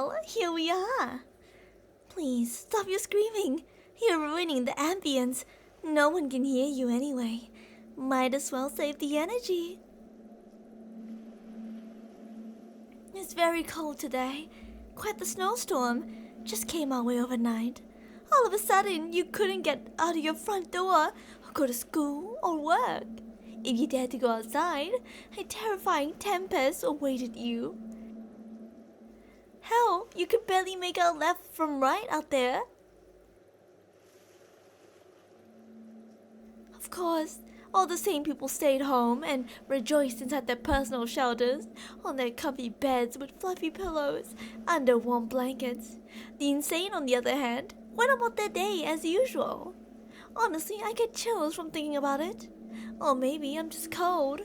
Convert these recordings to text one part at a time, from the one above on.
Well, here we are. Please, stop your screaming. You're ruining the ambience. No one can hear you anyway. Might as well save the energy. It's very cold today. Quite the snowstorm. Just came our way overnight. All of a sudden, you couldn't get out of your front door, or go to school, or work. If you dared to go outside, a terrifying tempest awaited you. Hell, you could barely make out left from right out there. Of course, all the same people stayed home and rejoiced inside their personal shelters, on their comfy beds with fluffy pillows, under warm blankets. The insane, on the other hand, went about their day as usual. Honestly, I get chills from thinking about it. Or maybe I'm just cold.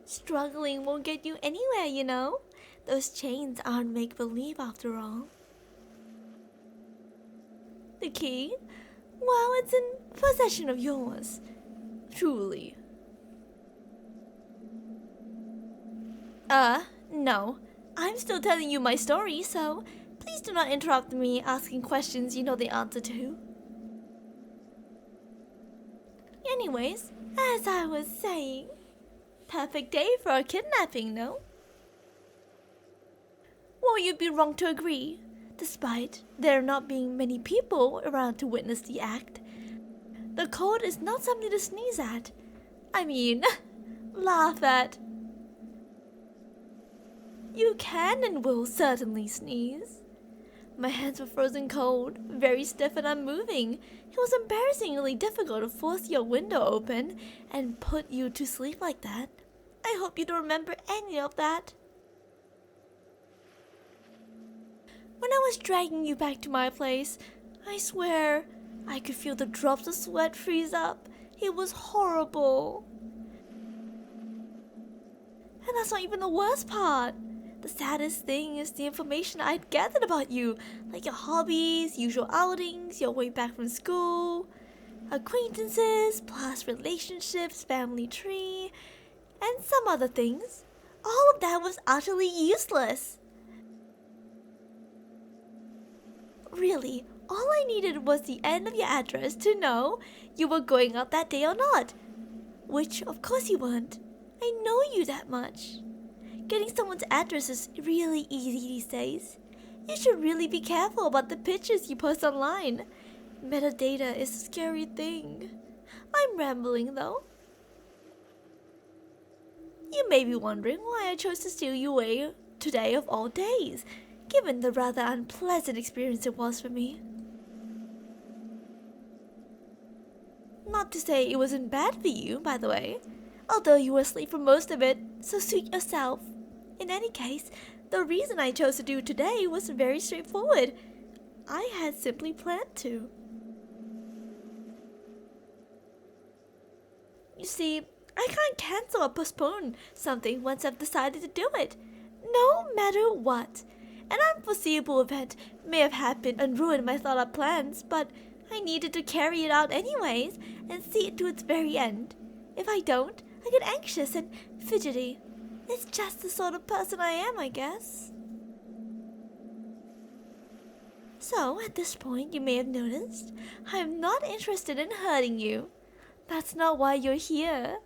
Struggling won't get you anywhere, you know. Those chains aren't make-believe after all. The key? Well, it's in possession of yours. Truly. No. I'm still telling you my story, so please do not interrupt me asking questions you know the answer to. Anyways, as I was saying, perfect day for a kidnapping, no? Well, you'd be wrong to agree. Despite there not being many people around to witness the act, the cold is not something to sneeze at. I mean, laugh at. You can and will certainly sneeze. My hands were frozen cold, very stiff and unmoving. It was embarrassingly difficult to force your window open and put you to sleep like that. I hope you don't remember any of that. When I was dragging you back to my place, I swear, I could feel the drops of sweat freeze up. It was horrible. And that's not even the worst part. The saddest thing is the information I'd gathered about you, like your hobbies, usual outings, your way back from school, acquaintances, past relationships, family tree, and some other things. All of that was utterly useless. Really, all I needed was the end of your address to know you were going out that day or not. Which, of course you weren't. I know you that much. Getting someone's address is really easy these days. You should really be careful about the pictures you post online. Metadata is a scary thing. I'm rambling though. You may be wondering why I chose to steal you away today of all days, given the rather unpleasant experience it was for me. Not to say it wasn't bad for you, by the way, although you were asleep for most of it, so suit yourself. In any case, the reason I chose to do today was very straightforward. I had simply planned to. You see, I can't cancel or postpone something once I've decided to do it, no matter what. An unforeseeable event may have happened and ruined my thought-out plans, but I needed to carry it out anyways and see it to its very end. If I don't, I get anxious and fidgety. It's just the sort of person I am, I guess. So, at this point, you may have noticed, I'm not interested in hurting you. That's not why you're here.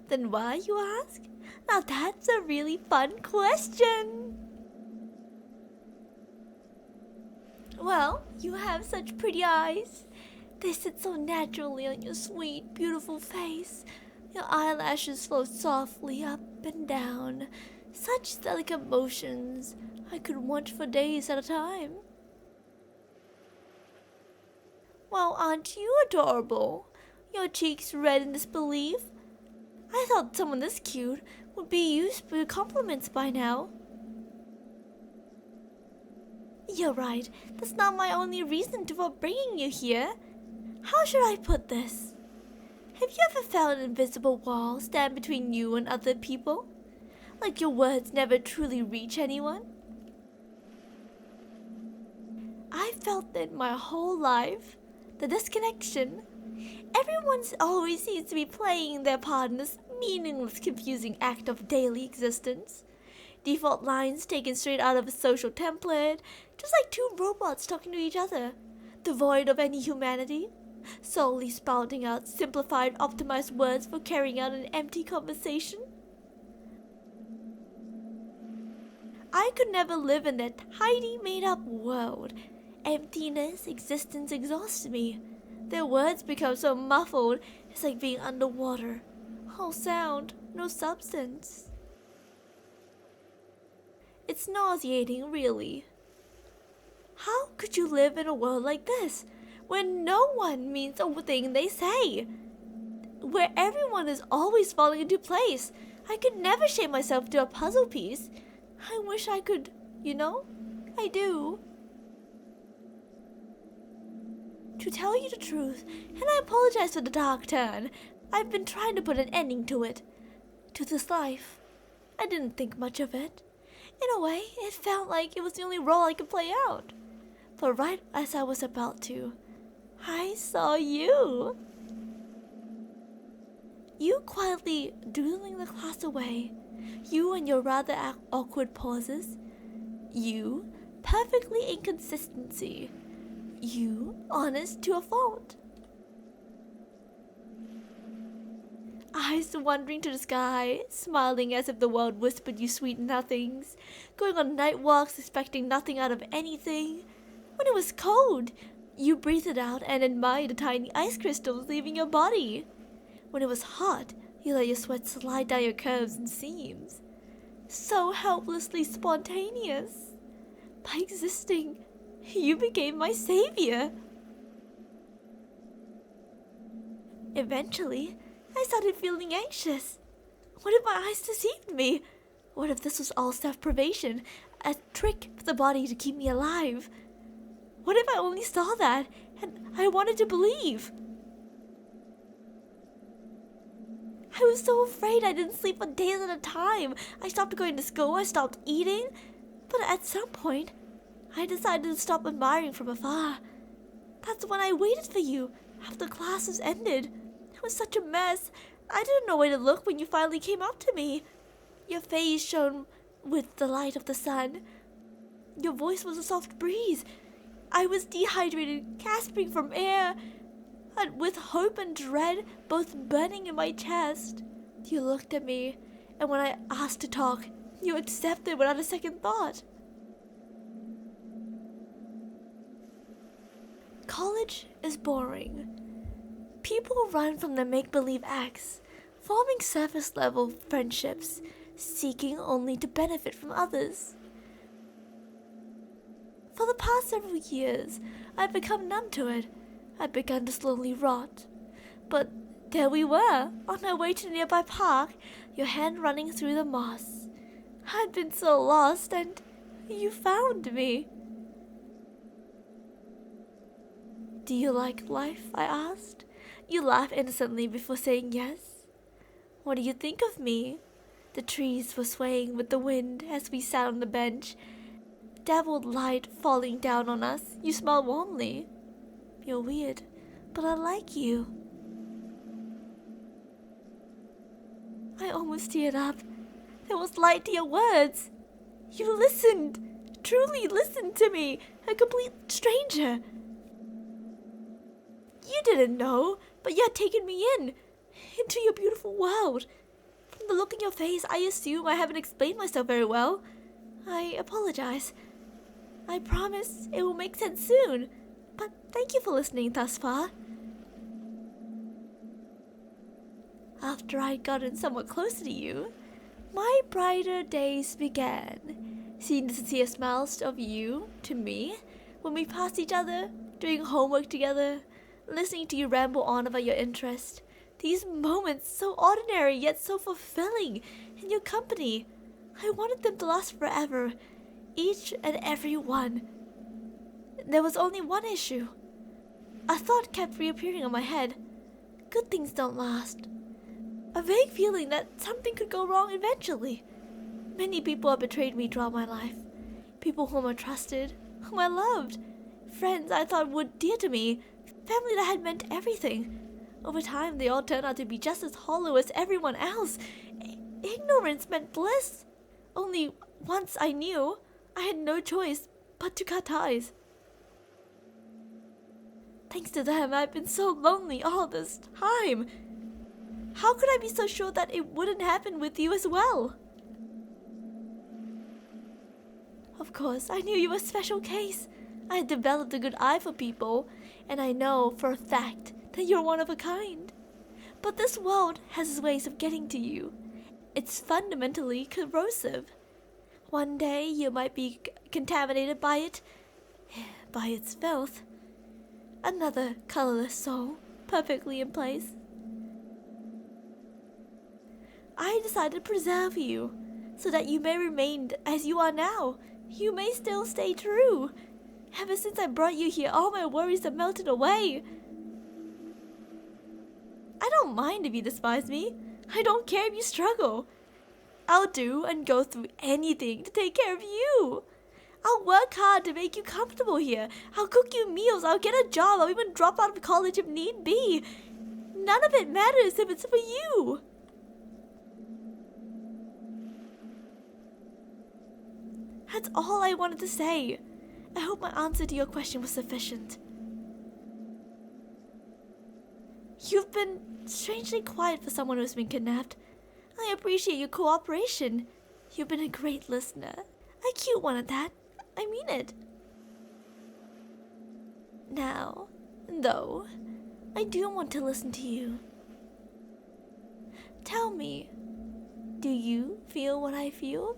Then why, you ask? Now that's a really fun question. Well, you have such pretty eyes. They sit so naturally on your sweet, beautiful face. Your eyelashes flow softly up and down. Such delicate motions I could watch for days at a time. Well, aren't you adorable? Your cheeks red in disbelief. I thought someone this cute would be used to compliments by now. You're right, that's not my only reason for bringing you here. How should I put this? Have you ever felt an invisible wall stand between you and other people? Like your words never truly reach anyone? I felt that my whole life, the disconnection. Everyone always seems to be playing their part in this meaningless, confusing act of daily existence. Default lines taken straight out of a social template, just like two robots talking to each other, devoid of any humanity, solely spouting out simplified, optimized words for carrying out an empty conversation. I could never live in that tidy, made-up world. Emptiness, existence exhausted me. Their words become so muffled, it's like being underwater. All sound, no substance. It's nauseating, really. How could you live in a world like this, where no one means a thing they say? Where everyone is always falling into place? I could never shape myself to a puzzle piece. I wish I could, I do. To tell you the truth, and I apologize for the dark turn, I've been trying to put an ending to it. To this life. I didn't think much of it. In a way, it felt like it was the only role I could play out. But right as I was about to, I saw you. You quietly doodling the class away. You and your rather awkward pauses. You, perfectly inconsistency. You, honest to a fault. Eyes wandering to the sky, smiling as if the world whispered you sweet nothings, going on night walks expecting nothing out of anything. When it was cold, you breathed it out and admired the tiny ice crystals leaving your body. When it was hot, you let your sweat slide down your curves and seams. So helplessly spontaneous. By existing, you became my savior. Eventually, I started feeling anxious. What if my eyes deceived me? What if this was all self-privation, a trick for the body to keep me alive? What if I only saw that, and I wanted to believe? I was so afraid I didn't sleep for days at a time. I stopped going to school, I stopped eating. But at some point, I decided to stop admiring from afar. That's when I waited for you, after classes ended. It was such a mess. I didn't know where to look when you finally came up to me. Your face shone with the light of the sun. Your voice was a soft breeze. I was dehydrated, gasping from air, and with hope and dread both burning in my chest. You looked at me, and when I asked to talk, you accepted without a second thought. College is boring. People run from their make-believe acts, forming surface-level friendships, seeking only to benefit from others. For the past several years, I'd become numb to it. I'd begun to slowly rot. But there we were, on our way to the nearby park, your hand running through the moss. I'd been so lost, and you found me. Do you like life? I asked. You laughed innocently before saying yes. What do you think of me? The trees were swaying with the wind as we sat on the bench. Dabbled light falling down on us. You smiled warmly. You're weird, but I like you. I almost teared up. There was light to your words. You listened, truly listened to me, a complete stranger. You didn't know, but you had taken me into your beautiful world. From the look in your face, I assume I haven't explained myself very well. I apologize. I promise it will make sense soon, but thank you for listening thus far. After I'd gotten somewhat closer to you, my brighter days began. Seeing the sincere smiles of you to me when we passed each other, doing homework together, listening to you ramble on about your interest. These moments, so ordinary yet so fulfilling in your company. I wanted them to last forever, each and every one. There was only one issue. A thought kept reappearing on my head. Good things don't last. A vague feeling that something could go wrong eventually. Many people have betrayed me throughout my life. People whom I trusted, whom I loved. Friends I thought were dear to me. Family that had meant everything. Over time, they all turned out to be just as hollow as everyone else. Ignorance meant bliss. Only once I knew, I had no choice but to cut ties. Thanks to them, I've been so lonely all this time. How could I be so sure that it wouldn't happen with you as well? Of course, I knew you were a special case. I had developed a good eye for people, and I know for a fact that you're one of a kind. But this world has its ways of getting to you. It's fundamentally corrosive. One day you might be contaminated by it, by its filth. Another colorless soul, perfectly in place. I decided to preserve you, so that you may remain as you are now. You may still stay true. Ever since I brought you here, all my worries have melted away. I don't mind if you despise me. I don't care if you struggle. I'll do and go through anything to take care of you. I'll work hard to make you comfortable here. I'll cook you meals. I'll get a job. I'll even drop out of college if need be. None of it matters if it's for you. That's all I wanted to say. I hope my answer to your question was sufficient. You've been strangely quiet for someone who's been kidnapped. I appreciate your cooperation. You've been a great listener. A cute one at that. I mean it. Now, though, I do want to listen to you. Tell me, do you feel what I feel?